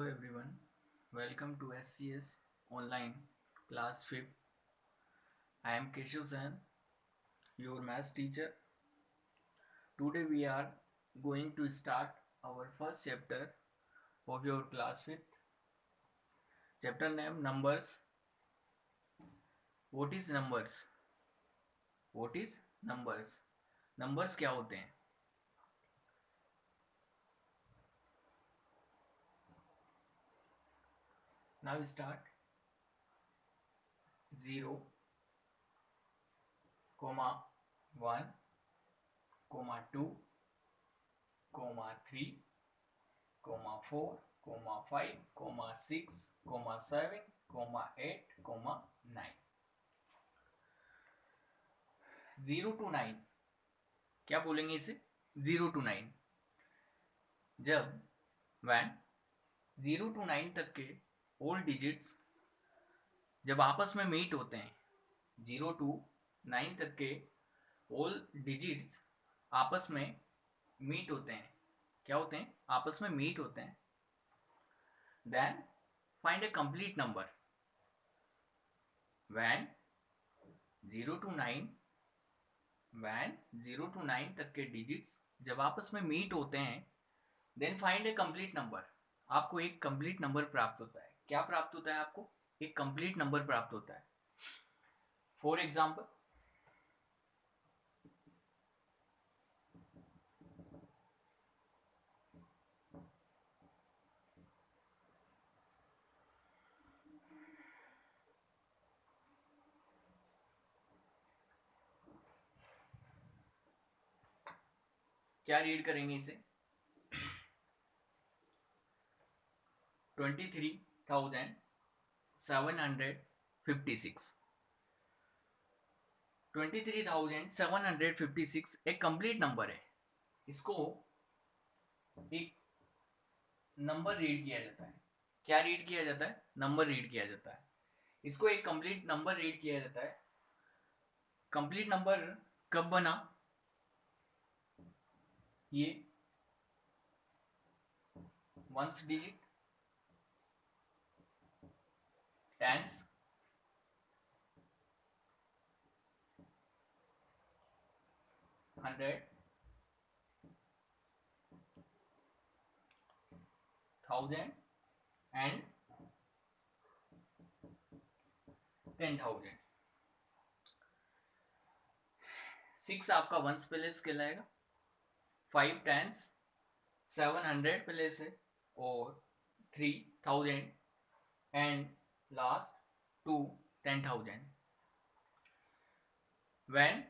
Hello everyone, welcome to SCS Online Class 5th. I am Keshav Sahan, your maths teacher. Today we are going to start our first chapter of your class 5th. Chapter name Numbers. What is numbers? What is numbers? Numbers क्या होते हैं? Now we start 0, 1, 2, 3, 4, 5, 6, 7, 8, 9. 0 to 9 क्या बोलेंगे इसे? 0 to 9 जब van 0 to 9 तक के whole digits जब आपस में मीट होते हैं, 0 to 9 तक के होल डिजिट्स आपस में मीट होते हैं. क्या होते हैं? आपस में मीट होते हैं. Then find a complete number. When 0 to 9 तक के डिजिट्स जब आपस में मीट होते हैं, then find a complete number. आपको एक कंप्लीट नंबर प्राप्त होता है. क्या प्राप्त होता है आपको? एक कंप्लीट नंबर प्राप्त होता है. फॉर एग्जाम्पल, क्या रीड करेंगे इसे? 23,756. 23,756 एक कंप्लीट नंबर है. इसको एक नंबर रीड किया जाता है. क्या रीड किया जाता है? नंबर रीड किया जाता है. इसको एक कंप्लीट नंबर रीड किया जाता है. कंप्लीट नंबर कब बना? ये ones digit, tens, hundred, thousand and 10,000. 6 आपका वंस प्लेस कहलाएगा, 5 टेंस, 700 प्लेस है और 3,000 एंड लास्ट 2 10,000. व्हेन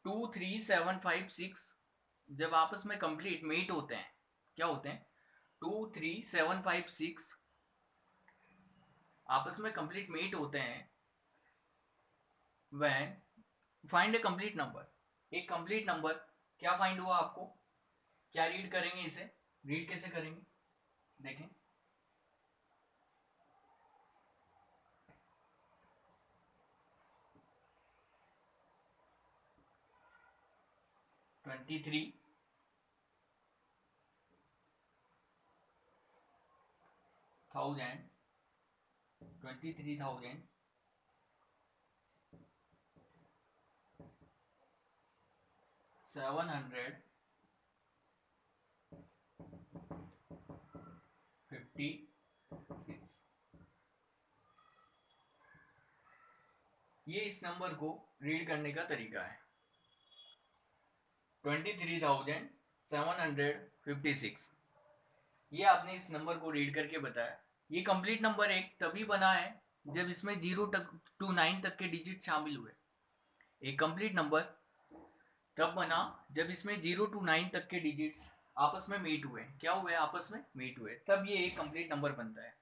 2 3 7 5 6 जब आपस में कंप्लीट मीट होते हैं, क्या होते हैं? 2 3 7 5 6 आपस में कंप्लीट मीट होते हैं. When find a complete number. एक कंप्लीट नंबर क्या फाइंड हुआ आपको? क्या रीड करेंगे इसे? रीड कैसे करेंगे देखें. Twenty three thousand 756. ये इस नंबर को रीड करने का तरीका है. 23,756 ये आपने इस नंबर को रीड करके बताया. ये कंप्लीट नंबर एक तभी बना है जब इसमें 0 to 9 तक के डिजिट शामिल हुए. एक कंप्लीट नंबर तब बना जब इसमें 0 to 9 तक के डिजिट्स आपस में मीट हुए. क्या हुए? आपस में मीट हुए. तब ये एक कंप्लीट नंबर बनता है.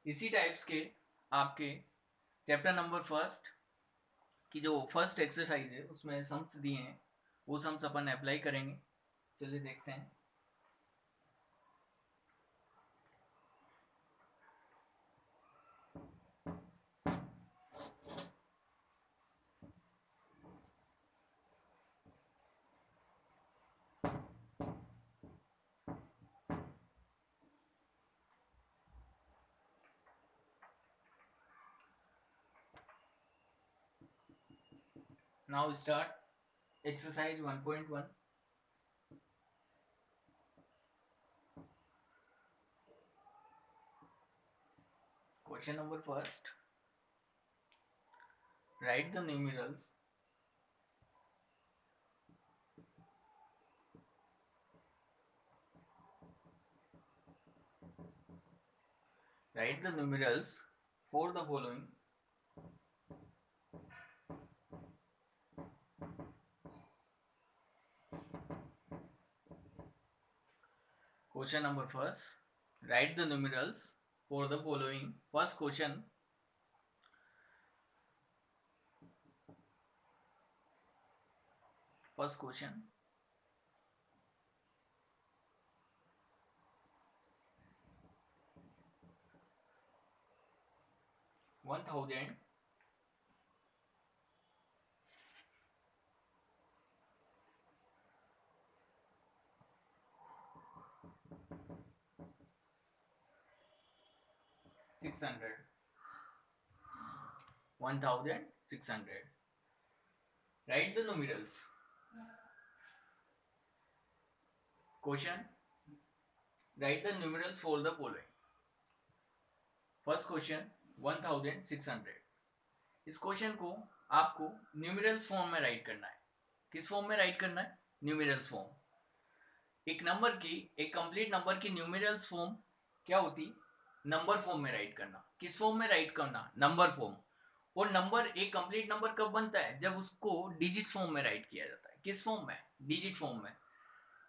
इसी टाइप्स के आपके चैप्टर नंबर फर्स्ट की जो फर्स्ट एक्सरसाइज है उसमें सम्स दिए हैं, वो सम्स अपन अप्लाई करेंगे. चलिए देखते हैं. Now start exercise 1.1. Question number first. Write the numerals for the following. Question number first. Write the numerals for the following. First question. First question. 1000 600. 1600. Write the numerals. Question. Write the numerals for the following. First question 1600. इस question को आपको numerals form में right करना है. किस form में right करना है? Numerals form. एक नंबर की, एक कंप्लीट नंबर की न्यूमेरल्स फॉर्म क्या होती? नंबर फॉर्म में राइट करना. किस फॉर्म में राइट करना? Number form. और नंबर, एक कंप्लीट नंबर कब बनता है? जब उसको डिजिट फॉर्म में राइट किया जाता है. किस फॉर्म में? डिजिट फॉर्म में.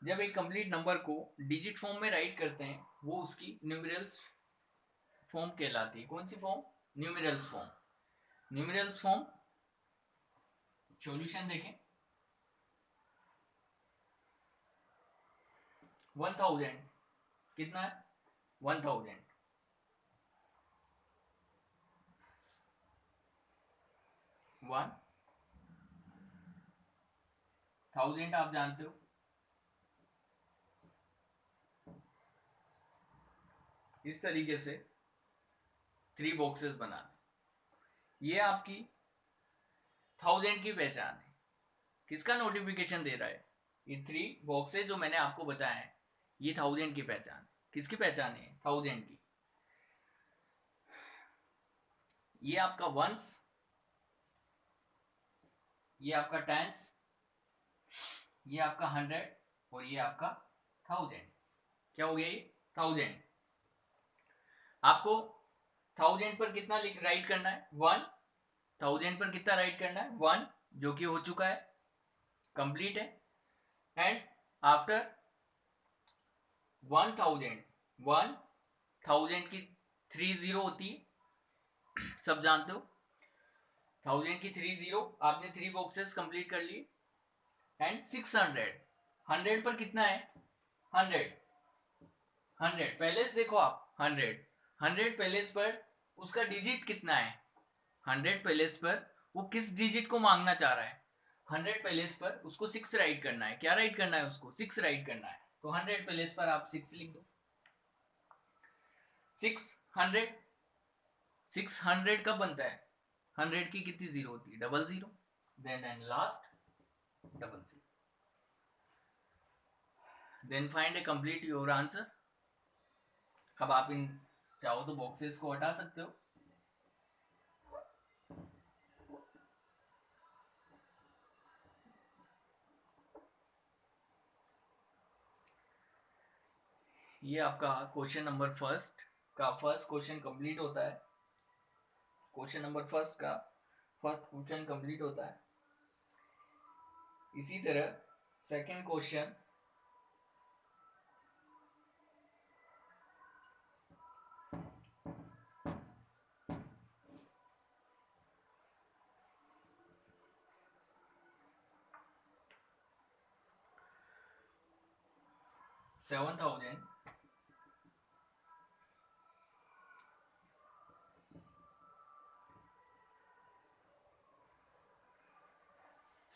जब एक कंप्लीट नंबर को डिजिट फॉर्म में राइट करते हैं वो उसकी न्यूमेरल्स फॉर्म कहलाती है. कौन सी form? Numerals form. Numerals form. Solution देखें. 1000 कितना है? 1000. 1000 आप जानते हो. इस तरीके से 3 बॉक्सेस बनाने. ये आपकी 1000 की पहचान है. किसका नोटिफिकेशन दे रहा है? ये 3 बॉक्सेस जो मैंने आपको बताया है ये 1000 की पहचान. किसकी पहचान है? 1000 की. ये आपका वंस, ये आपका टेंस, ये आपका 100 और ये आपका 1000. क्या हो गया ये? 1000. आपको 1000 पर कितना राइट करना है? 1. 1000 पर कितना राइट करना है? 1, जो कि हो चुका है, कंप्लीट है. एंड आफ्टर 1000 की 3 जीरो होती है, सब जानते हो. 1000 की 3 जीरो. आपने 3 बॉक्सेस कंप्लीट कर लिए. एंड 600. 100 पर कितना है? 100. 100 पहले से देखो आप. 100 पहले पर उसका डिजिट कितना है? 100 पहले पर वो किस डिजिट को मांगना चाह रहा है? 100 पहले पर उसको 6 राइट करना है. क्या राइट करना है उसको? 6 राइट करना है. तो 100 पहले पर आप 6 लिख दो. 600. 600 कब बनता है? 100 की कितनी जीरो होती है? 00. Then last 00. Then find a complete your answer. अब आप इन चाहो तो बॉक्सेस को हटा सकते हो. ये आपका क्वेश्चन नंबर फर्स्ट का फर्स्ट क्वेश्चन कंप्लीट होता है. क्वेश्चन नंबर फर्स्ट का फर्स्ट क्वेश्चन कंप्लीट होता है. इसी तरह second question seven thousand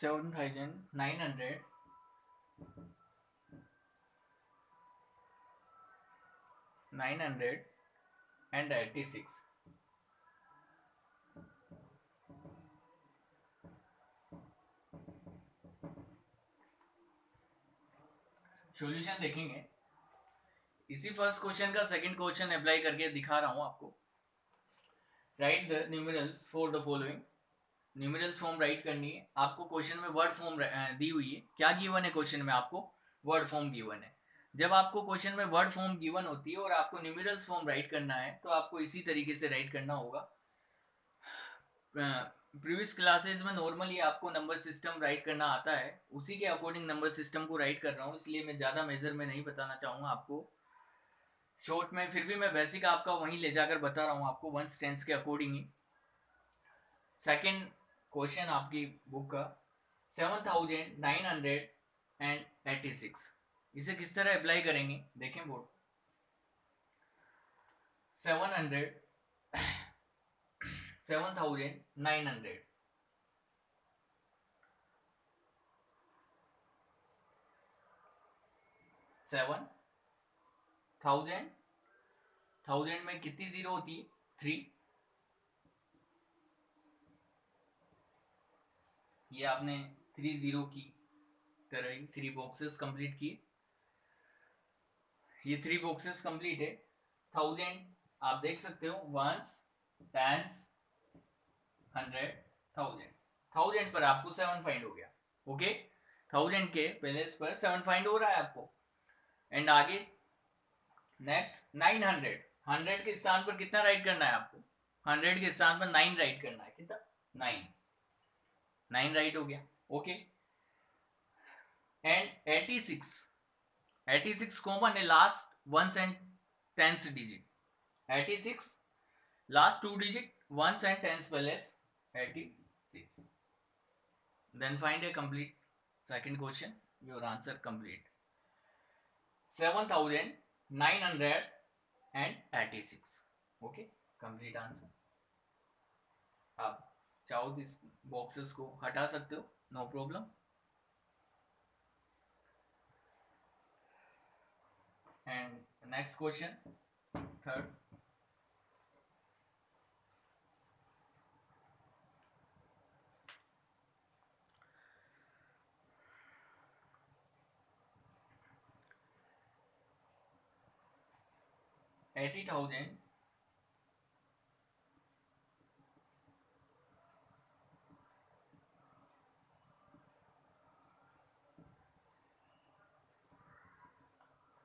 7,900 986. Solution देखेंगे। इसी फर्स्ट क्वेश्चन का सेकंड क्वेश्चन अप्लाई करके दिखा रहा हूं आपको। Right the numerals for the following. Numerals form right करनी है आपको। क्वेश्चन में वर्ड फॉर्म दी हुई है। क्या गिवन है क्वेश्चन में? आपको वर्ड फॉर्म गिवन है। जब आपको क्वेश्चन में वर्ड फॉर्म गिवन होती है और आपको न्यूमेरल्स फॉर्म राइट करना है तो आपको इसी तरीके से राइट करना होगा। प्रीवियस क्लासेस में नॉर्मली आपको नंबर सिस्टम राइट करना आता है, उसी के अकॉर्डिंग नंबर सिस्टम को राइट कर रहा हूँ, इसलिए मैं ज़्यादा मेजर में नहीं बताना चाहूँगा आपको शॉर्ट में। फिर भी मैं बेसिक आपका वहीं ले जाकर बता रहा हूँ आपको वंस टेंस के अकॉर्डिंग ही। सेकेंड क्वेश्चन आपकी बुक का 7986। इसे किस तरह अप्लाई करेंगे देखें बोर्ड। 7900 1000 में कितनी जीरो होती है? 3। ये आपने 3 जीरो की तरह ही 3 बॉक्सेस कंप्लीट किए। ये 3 बॉक्सेस कंप्लीट है। 1000 आप देख सकते हो, वंस, टेंस, 100, 1000 पर आपको 7 फाइंड हो गया। ओके, 1000 के प्लेस पर 7 फाइंड हो रहा है आपको। एंड आगे नेक्स्ट 900, 100 के स्थान पर कितना राइट करना है आपको? 100 के स्थान पर 9 राइट करना है। कितना? 9 राइट हो गया। ओके, एंड 86 कॉमन है last ones and tens digit. 86 last 2 digit ones and tens place 86। Then find a complete second question, your answer complete 7986। Okay, complete answer. आप चाहो तो इस बॉक्सेस को हटा सकते हो, no problem. And next question third. $80,000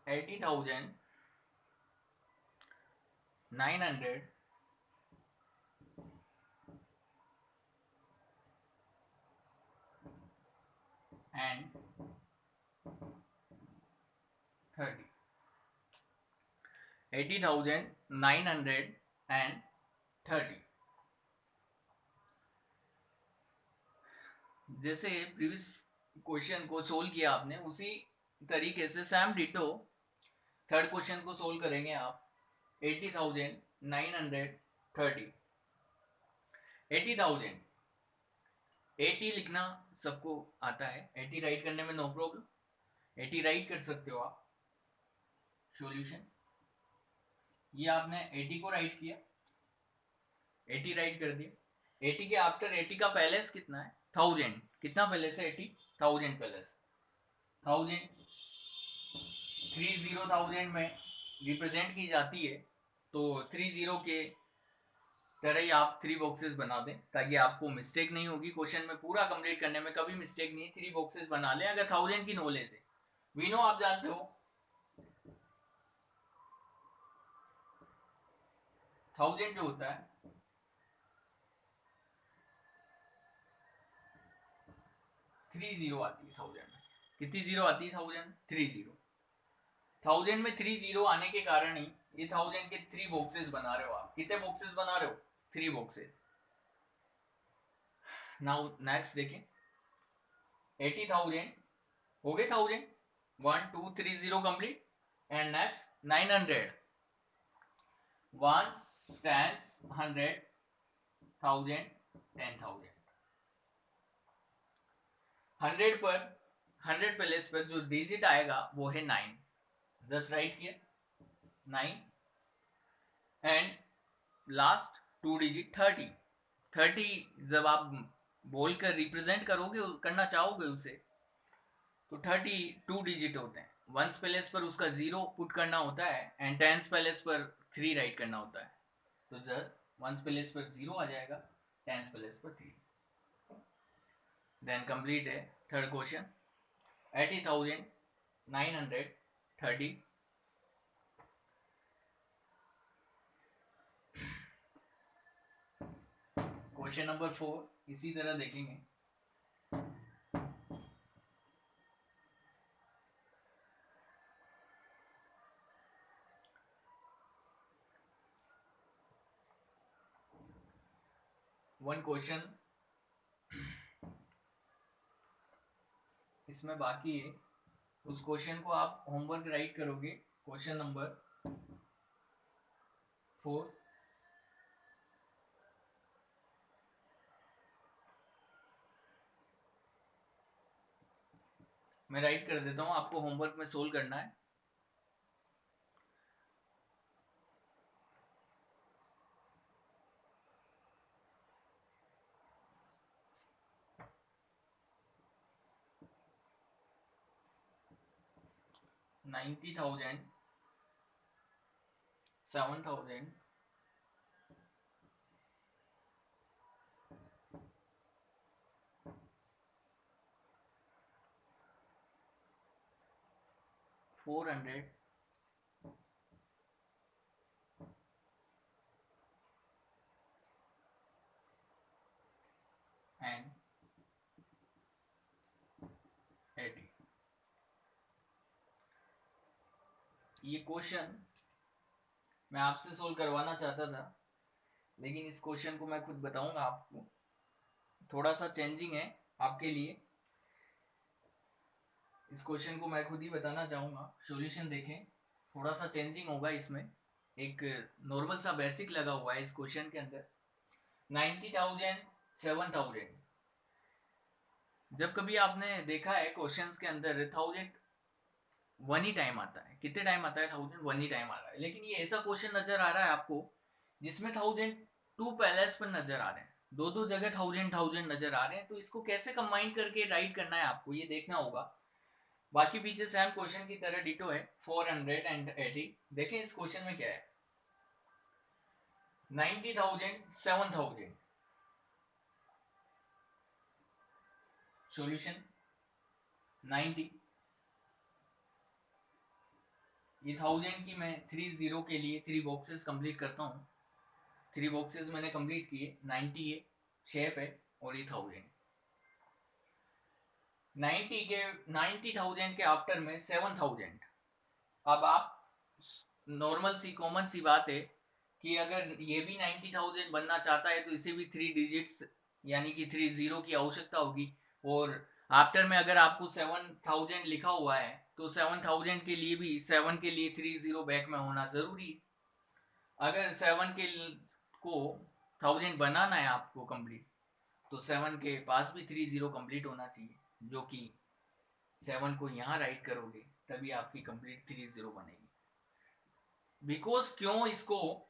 $80,900 and 30। 80,930। जैसे previous question को सोल्व किया आपने, उसी तरीके से सेम डिटो थर्ड क्वेश्चन को सोल्व करेंगे आप। 80,930। 80,000 80 लिखना सबको आता है, 80 राइट करने में नो प्रॉब्लम, 80 राइट कर सकते हो आप। सॉल्यूशन, ये आपने 80 को राइट किया, 80 राइट कर दिया। 80 के आफ्टर 80 का पैलेस कितना है? 1000। कितना पैलेस है? 80, 1000 पैलेस। 1000 30,000 में रिप्रेजेंट की जाती है, तो 30 के तरह ही आप 3 बॉक्सेस बना दें ताकि आपको मिस्टेक नहीं होगी। क्वेश्चन में पूरा कंप्लीट करने में कभी मिस्टेक नहीं है। 3 बॉक्सेस बना लें अगर 1000 की नॉलेज है। वी नो, आप जानते हो 1000 जो होता है 3 जीरो आती है 1000 में। कितनी जीरो आती है 1000? 3 जीरो। 1000 में 3 जीरो आने के कारण ही ये 1000 के 3 बॉक्सेस बना रहे हो आप। कितने बॉक्सेस बना रहे हो? 3 बॉक्सेस। नाउ नेक्स्ट देखें, 80,000 हो गए 1000, 1 2 3 0 कंप्लीट। And next 900, 1 10 100 1000 10,000। 100 पर 100 प्लेस पर जो डिजिट आएगा वो है 9। जस्ट राइट किया 9 एंड लास्ट 2 डिजिट 30। 30 जब आप बोलकर रिप्रेजेंट करोगे, करना चाहोगे उसे, तो 32 डिजिट होते हैं। वंस पैलेस पर उसका 0 पुट करना होता है एंड टेंस पैलेस पर 3 राइट करना होता है। तो जर वंस पैलेस पर 0 आ जाएगा, टेंस पैलेस पर 3। देन कंप्लीट है थर्ड क्वेश्चन। 80,930 क्वेश्चन नंबर 4 इसी तरह देखेंगे। वन क्वेश्चन इसमें बाकी है, उस क्वेश्चन को आप होमवर्क राइट करोगे। Question number 4। मैं राइट कर देता हूं, आपको होमवर्क में सोल्व करना है। $90,000, $7,000, $400, and 80। ये क्वेश्चन मैं आपसे सोल्व करवाना चाहता था, लेकिन इस क्वेश्चन को मैं खुद बताऊंगा आपको, थोड़ा सा चेंजिंग है आपके लिए। इस क्वेश्चन को मैं खुद ही बताना चाहूंगा। सॉल्यूशन देखें, थोड़ा सा चेंजिंग होगा इसमें। एक नॉर्मल सा बेसिक लगा हुआ है इस क्वेश्चन के अंदर। 90,000, 7,000। जब कभी आपने देखा है क्वेश्चंस के अंदर 1000 वन ही टाइम आता है, कितने टाइम आता है? 1000 वन ही टाइम आ रहा है। लेकिन ये ऐसा क्वेश्चन नजर आ रहा है आपको जिसमें 1000 टू पैलेस पर नजर आ रहे हैं, दो दो जगह 1000 नजर आ रहे हैं। तो इसको कैसे कंबाइन करके राइट करना है आपको, ये देखना होगा। बाकी पीछे सेम क्वेश्चन की तरह डिटो है, 480। देखें इस क्वेश्चन में क्या है। 90,000, 7,000। सॉल्यूशन 90। ये 1000 की मैं 30 के लिए 3 बॉक्सेस कंप्लीट करता हूँ। 3 बॉक्सेस मैंने कंप्लीट किए। 90 है, शेप है, और ये 1000। 90,000 के आफ्टर में 7,000। अब आप नॉर्मल सी कॉमन सी बात है कि अगर ये भी 90,000 बनना चाहता है तो इसे भी 3 डिजिट्स यानी कि 30 की आवश्यकता होगी। और आफ्टर में अगर आपको 7,000 लिखा हुआ है तो 7,000 के लिए भी 7 के लिए 30 बैक में होना जरूरी है। अगर 7 के को 1000 बनाना है आपको कंप्लीट, तो 7 के पास भी 30 कंप्लीट होना चाहिए, जो कि 7 को यहाँ राइट करोगे तभी आपकी कंप्लीट 30 बनेगी। बिकॉज क्यों इसको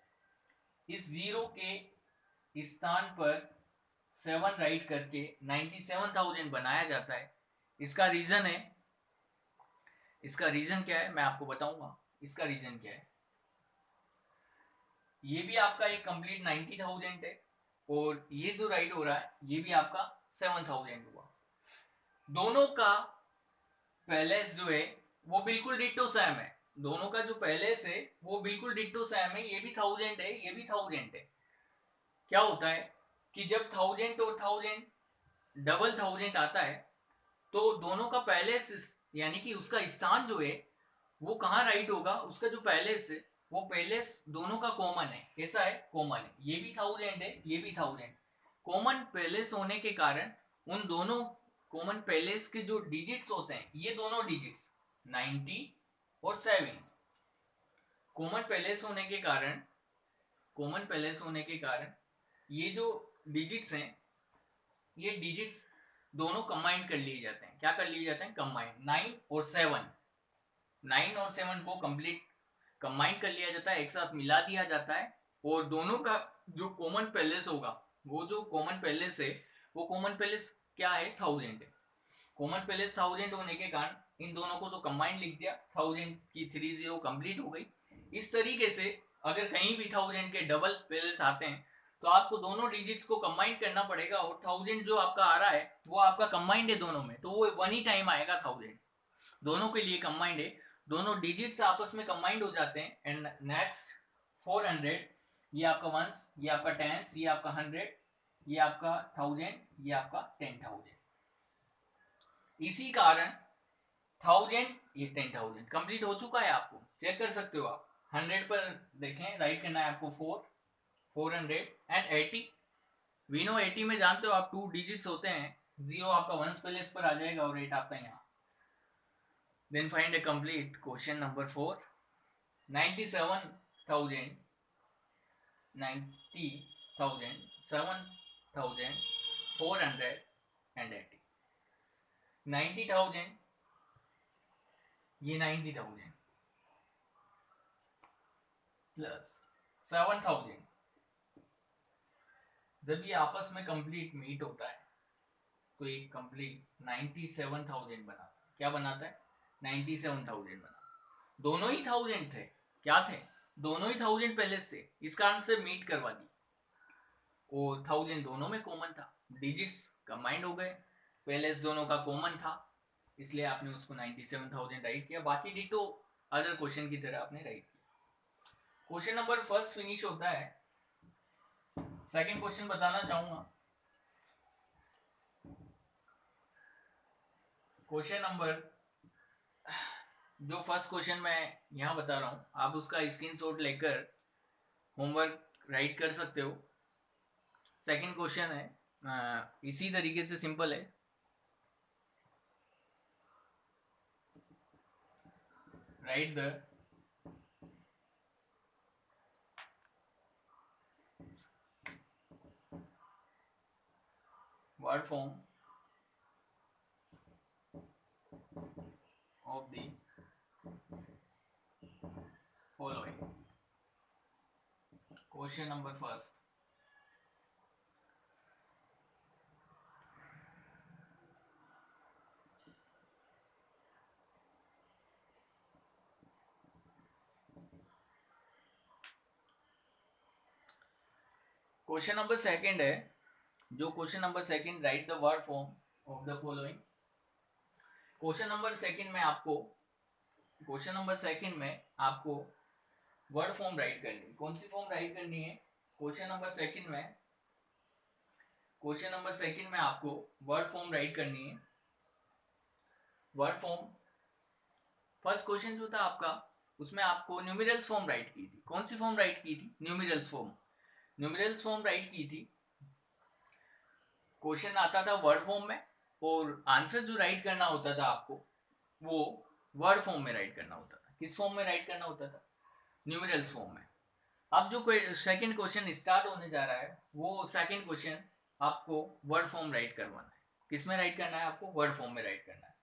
इस 0 के स्थान पर 7 राइट करके 97,000 बनाया जाता है, इसका रीजन है। इसका रीजन क्या है मैं आपको बताऊंगा। इसका रीजन क्या है, ये भी आपका एक कंप्लीट 90,000 है और ये जो राइट हो रहा है ये भी आपका 7,000 हुआ। दोनों का पैलेस जो है वो बिल्कुल डिट्टो सेम है। दोनों का जो पैलेस है वो बिल्कुल डिट्टो सेम है। ये भी 1000 है, ये भी 1000 है। क्या होता है कि जब 1000 और 1000 डबल 1000 आता है तो दोनों का पैलेस यानी कि उसका स्थान जो है वो कहाँ राइट होगा, उसका जो पैलेस है वो पैलेस दोनों का कॉमन है। कैसा है? कॉमन है। ये भी 1000 है, ये भी 1000। कॉमन पैलेस होने के कारण उन दोनों कॉमन पैलेस के जो डिजिट्स होते हैं, ये दोनों डिजिट्स 90 और 7 कॉमन पैलेस होने के कारण, कॉमन पैलेस होने के कारण ये जो डिजिट्स हैं, ये डिजिट्स दोनों कंबाइन कर लिए जाते हैं। क्या कर लिए जाते हैं? कंबाइन। 9 और 7, 9 और 7 को कंप्लीट कंबाइन कर लिया जाता है, एक साथ मिला दिया जाता है। और दोनों का जो कॉमन पैलेस होगा, वो जो कॉमन पैलेस है वो कॉमन पैलेस क्या है? 1000 है। कॉमन पैलेस 1000 होने के कारण इन दोनों को तो कंबाइंड लिख दिया, 1000 की 30 कंप्लीट हो गई। इस तरीके से अगर कहीं भी 1000 के डबल प्लेस आते हैं तो आपको दोनों डिजिट्स को कंबाइन करना पड़ेगा, और 1000 जो आपका आ रहा है वो आपका कंबाइंड है दोनों में, तो वो वन ही टाइम आएगा 1000, दोनों के लिए कंबाइंड है, दोनों डिजिट्स आपस में कंबाइंड हो जाते हैं। एंड नेक्स्ट 400, ये आपका वंस, ये आपका टेंस, ये आपका 100, ये आपका 1000, ये आपका 10,000। इसी कारण 1000 ये 10,000 कंप्लीट हो चुका है, आपको चेक कर सकते हो आप। 100 पर देखें, राइट करना है आपको 400 एंड 80। वी नो 80 में जानते हो आप 2 डिजिट्स होते हैं, 0 आपका वंस प्लेस पर आ जाएगा और 8 आपका यहाँ। Then find a complete question number 4। 97,000 7,480, 90,000 ये 90,000 प्लस 7,000, जब ये आपस में कंप्लीट मीट होता है तो ये कंप्लीट 97,000 बनाता है। क्या बनाता है? 97,000 बनाता। दोनों ही 1000 थे, क्या थे? दोनों ही 1000 पहले से, इस कारण से मीट करवा दी, और 1000 दोनों में कॉमन था, डिजिट्स कंबाइंड हो गए, पहले दोनों का कॉमन था, इसलिए आपने उसको 97,000 राइट किया। बाकी डिटो अदर क्वेश्चन की तरह आपने राइट किया। क्वेश्चन नंबर फर्स्ट फिनिश होता है। सेकंड क्वेश्चन बताना चाहूंगा। क्वेश्चन नंबर, जो फर्स्ट क्वेश्चन मैं यहाँ बता रहा हूँ, आप उसका स्क्रीनशॉट लेकर होमवर्क राइट कर सकते हो। सेकंड क्वेश्चन है इसी तरीके से, सिंपल है। Right the word form of the following. Question number first. Question number second है, जो question number second, right the word form of the following. Question number second में आपको वर्ड फॉर्म राइट करनी है। कौन सी फॉर्म राइट करनी है? क्वेश्चन नंबर सेकंड में आपको वर्ड फॉर्म राइट करनी है। वर्ड फॉर्म, फर्स्ट क्वेश्चन जो था आपका, उसमें आपको न्यूमेरल्स फॉर्म राइट की थी। कौन सी फॉर्म राइट की थी? न्यूमेरल्स फॉर्म राइट की थी। क्वेश्चन आता था वर्ड फॉर्म में, और आंसर जो राइट करना होता था आपको, वो वर्ड फॉर्म में राइट करना होता था। किस फॉर्म में राइट करना होता था? न्यूमेरल्स फॉर्म में। अब जो सेकंड क्वेश्चन स्टार्ट होने जा रहा है, वो सेकंड क्वेश्चन आपको वर्ड फॉर्म राइट करवाना है। किस में राइट करना है आपको? वर्ड फॉर्म में राइट करना है।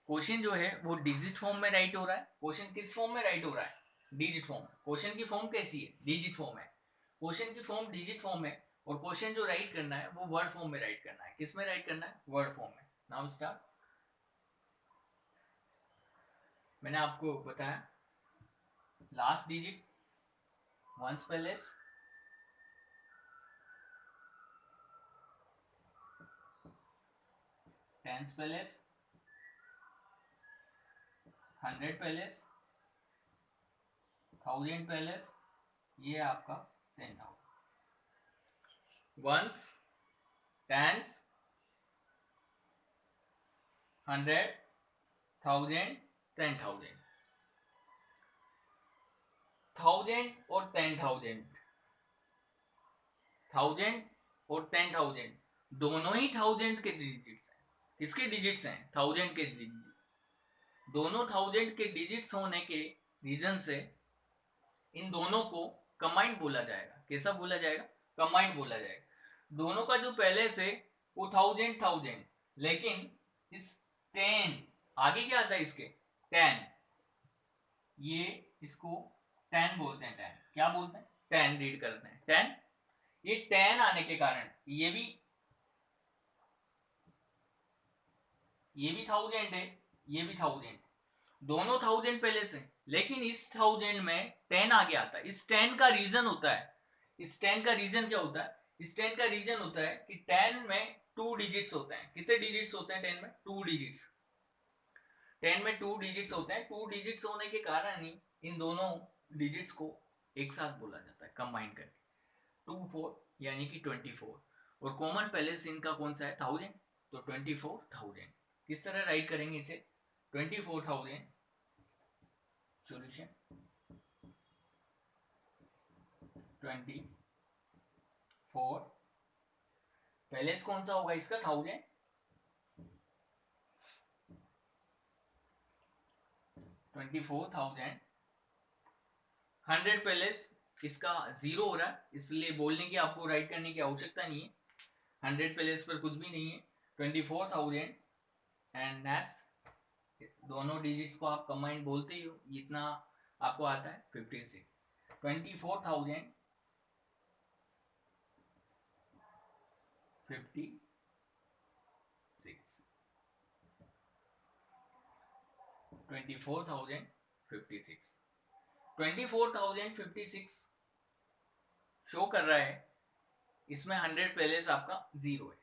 क्वेश्चन जो है वो डिजिट फॉर्म में राइट हो रहा है। क्वेश्चन किस फॉर्म में राइट हो रहा है? Digit form. क्वेश्चन की फॉर्म कैसी है? डिजिट फॉर्म है। क्वेश्चन की फॉर्म डिजिट फॉर्म है, और क्वेश्चन जो राइट करना है वो वर्ड फॉर्म में राइट करना है। किस में राइट करना है? वर्ड फॉर्म में। Now start. मैंने आपको बताया, last digit ones place, tens place, 100 place, 1000 place, ये आपका 10,000। Once, tense, 100, 1000, 10,000। 1000 और 10,000, 1000 और 10,000 दोनों ही 1000 के डिजिट्स हैं। किसके डिजिट्स हैं? 1000 के डिजिट। दोनों 1000 के डिजिट्स होने के रीजन से इन दोनों को कंबाइंड बोला जाएगा। कैसा बोला जाएगा? कंबाइंड बोला जाएगा। दोनों का जो पहले से वो 1000, लेकिन इस 10 आगे क्या आता है? इसके 10, ये इसको 10 बोलते हैं। 10 क्या बोलते हैं? 10 रीड करते हैं। 10, ये 10 आने के कारण ये भी 1000 है, ये भी 1000, दोनों 1000 पहले से, लेकिन इस 1000 में 10 आगे आता है। इस 10 का रीजन होता है, इस 10 का रीजन क्या होता है, इस 10 का रीजन होता है कि 10 में 2 डिजिट्स होते हैं। कितने डिजिट्स होते हैं 10 में? 2 डिजिट्स। 10 में 2 डिजिट्स होते हैं। 2 डिजिट्स होने के कारण ही इन दोनों डिजिट्स को एक साथ बोला जाता है, कंबाइन करके 2 4 यानी कि 24। और कॉमन पैलेस इनका कौन सा है? 1000, तो 24,000। किस तरह राइट करेंगे इसे? 24,000 सॉल्यूशन 24 पैलेस कौन सा होगा इसका? 1000, 24,000। 100 पैलेस इसका 0 हो रहा है, इसलिए बोलने की आपको राइट करने की आवश्यकता नहीं है। 100 पैलेस पर कुछ भी नहीं है। 24,000 एंड नेक्स्ट दोनों डिजिट्स को आप कंबाइन बोलते ही हो, इतना आपको आता है 56। 24,056 24,056 24,056 शो कर रहा है, इसमें 100 प्लेस आपका 0 है।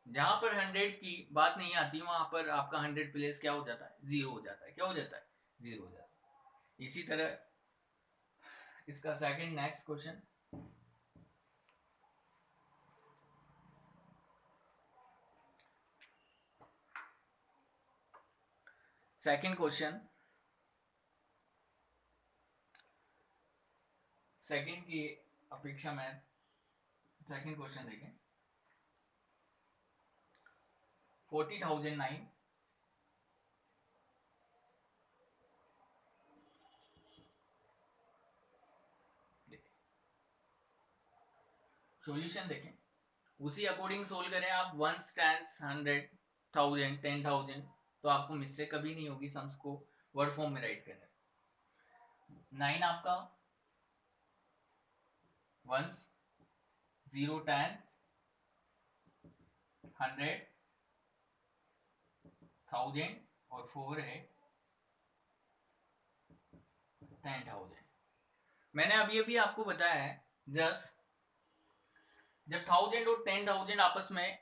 जहां पर 100 की बात नहीं आती वहां पर आपका 100 प्लेस क्या हो जाता है? 0 हो जाता है। क्या हो जाता है? 0 हो जाता है। इसी तरह इसका second next question, second question, second की अपेक्षा में सेकंड क्वेश्चन देखें। 40,009 सॉल्यूशन देखें, उसी अकॉर्डिंग सोल्व करें आप। 1 टेंस 100 1000 10,000, तो आपको मिस्टेक कभी नहीं होगी सम्स को वर्ड फॉर्म में राइट करने। 9 आपका वंस, 0 टेंस 100 1000 और 4 है 10,000। मैंने अभी अभी आपको बताया है जस्ट जब 1000 और 10,000 आपस में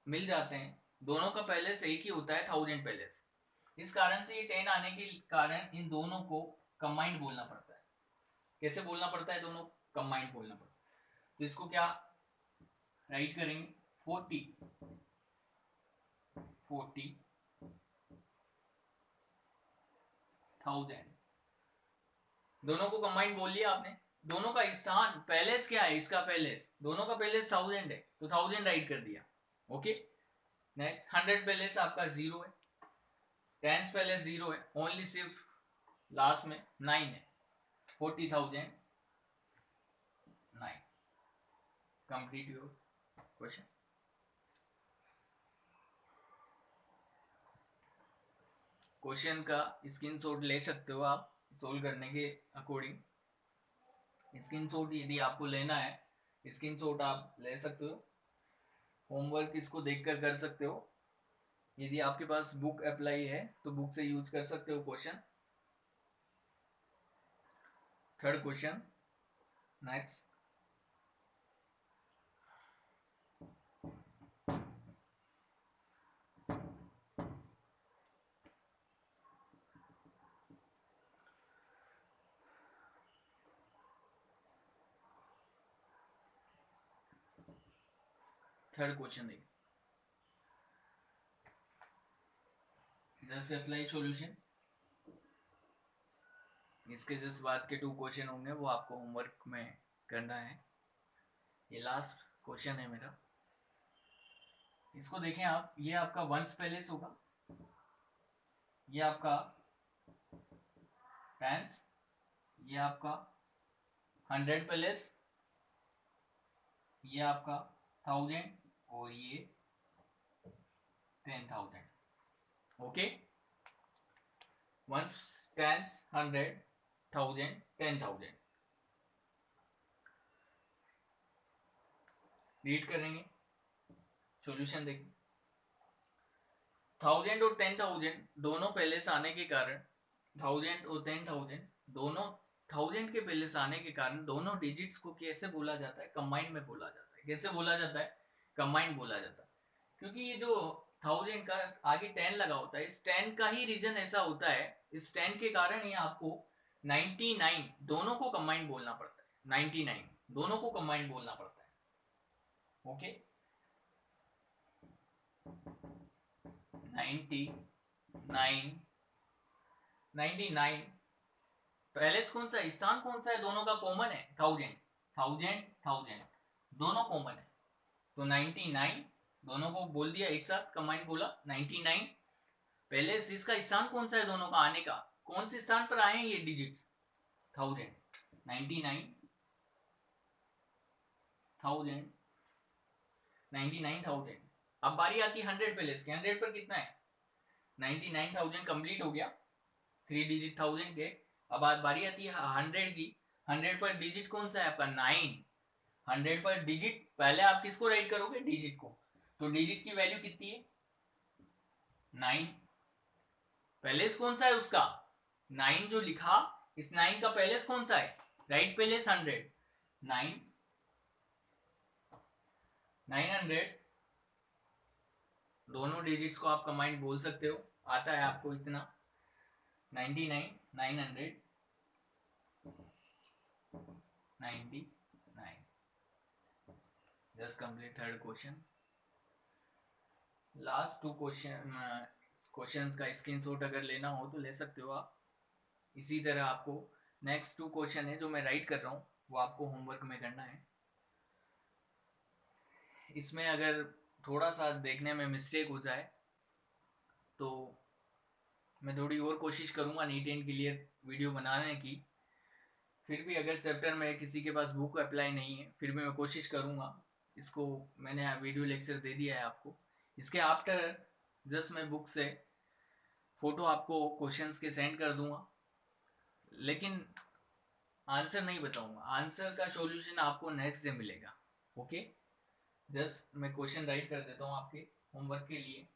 मिल जाते हैं, दोनों का पैलेस एक ही होता है 1000 पैलेस। इस कारण से ये 10 आने के कारण इन दोनों को कंबाइंड बोलना पड़ता है। कैसे बोलना पड़ता है? दोनों कंबाइंड बोलना पड़ता है। तो इसको क्या राइट करेंगे? 40,000 दोनों को कंबाइंड बोल लिया आपने। दोनों का स्थान पैलेस क्या है? इसका पैलेस, दोनों का पैलेस 1000 है, तो 1000 राइट कर दिया। ओके नेक्स्ट 100 पैलेस आपका 0 है, 10 पैलेस 0 है, ओनली सिर्फ लास्ट में 9 है। 40,009 कंप्लीट योर क्वेश्चन। क्वेश्चन का स्क्रीनशॉट ले सकते हो आप सोल्व करने के अकॉर्डिंग। स्क्रीनशॉट यदि आपको लेना है, स्क्रीनशॉट आप ले सकते हो। होमवर्क इसको देखकर कर सकते हो। यदि आपके पास बुक अप्लाई है तो बुक से यूज कर सकते हो question. Third question next, third question देखिए, जस्ट अप्लाई सॉल्यूशन। इसके जस्ट बाद के 2 क्वेश्चन होंगे वो आपको होमवर्क में करना है। ये लास्ट क्वेश्चन है मेरा। इसको देखें आप, ये आपका वंस पैलेस होगा, ये आपका टेंस, ये आपका 100 पैलेस, ये आपका 1000 और ये 10,000। ओके वंस टेंस 100 1000 10,000 रीड करेंगे। सॉल्यूशन देखिए, 1000 और 10,000 दोनों पहले से आने के कारण 1000 और 10,000 दोनों 1000 के पहले से आने के कारण दोनों डिजिट्स को कैसे बोला जाता है, कंबाइन में बोला जाता है। कैसे बोला जाता है, कंबाइन बोला जाता है। क्योंकि ये जो 1000 का आगे 10 लगा होता है, इस 10 का ही रीजन ऐसा होता है, इस 10 के कारण ये आपको 99 दोनों को कंबाइन बोलना पड़ता है। 99 दोनों को कंबाइन बोलना पड़ता है। ओके 99 पहले कौन सा स्थान कौन सा है, दोनों का कॉमन है 1000 दोनों कॉमन है, तो 99 दोनों को बोल दिया एक साथ कंबाइन बोला 99। पहले इसका स्थान कौन सा है दोनों का आने का, कौन से स्थान पर आए हैं ये डिजिट्स 99,000 अब बारी आती है 100 पहले इसके, 100 पर कितना है 99,000 कंप्लीट हो गया 3 डिजिट 1000 के। अब आज बारी आती है 100 की, 100 पर डिजिट कौन सा है आपका 9। 100 पर डिजिट पहले आप किसको राइट करोगे, डिजिट को, तो डिजिट की वैल्यू कितनी है 9। पहले कौन सा है उसका 9 जो लिखा, इस 9 का पहले कौन सा है, राइट पहले 100 900 दोनों डिजिट्स को आप कंबाइन बोल सकते हो, आता है आपको इतना 99 900 99। Just complete third question. Last 2 question का स्क्रीनशॉट अगर लेना हो तो ले सकते हो आप। इसी तरह आपको नेक्स्ट 2 क्वेश्चन है जो मैं राइट कर रहा हूँ वो आपको होमवर्क में करना है। इसमें अगर थोड़ा सा देखने में मिस्टेक हो जाए तो मैं थोड़ी और कोशिश करूँगा नीट एंड क्लियर वीडियो बनाने की। फिर भी अगर चैप्टर में किसी के पास बुक अप्लाई नहीं है फिर भी मैं कोशिश करूँगा। इसको मैंने वीडियो लेक्चर दे दिया है आपको, इसके आफ्टर जस्ट मैं बुक से फोटो आपको क्वेश्चंस के सेंड कर दूंगा, लेकिन आंसर नहीं बताऊंगा। आंसर का सॉल्यूशन आपको नेक्स्ट डे मिलेगा। ओके जस्ट मैं क्वेश्चन राइट कर देता हूँ आपके होमवर्क के लिए।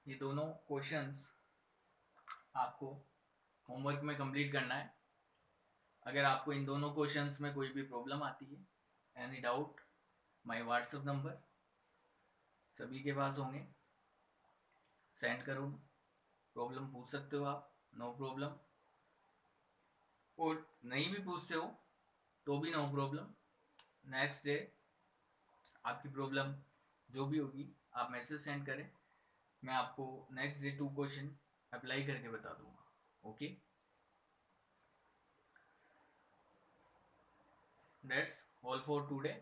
ये दोनों क्वेश्चंस आपको होमवर्क में कंप्लीट करना है। अगर आपको इन दोनों क्वेश्चंस में कोई भी प्रॉब्लम आती है, any doubt, my WhatsApp number सभी के पास होंगे, सेंड करो, प्रॉब्लम पूछ सकते हो आप, नो प्रॉब्लम। और नहीं भी पूछते हो तो भी नो प्रॉब्लम। नेक्स्ट डे आपकी प्रॉब्लम जो भी होगी आप मैसेज सेंड करें, मैं आपको नेक्स्ट डे 2 क्वेश्चन अप्लाई करके बता दूंगा। Okay that's all for today.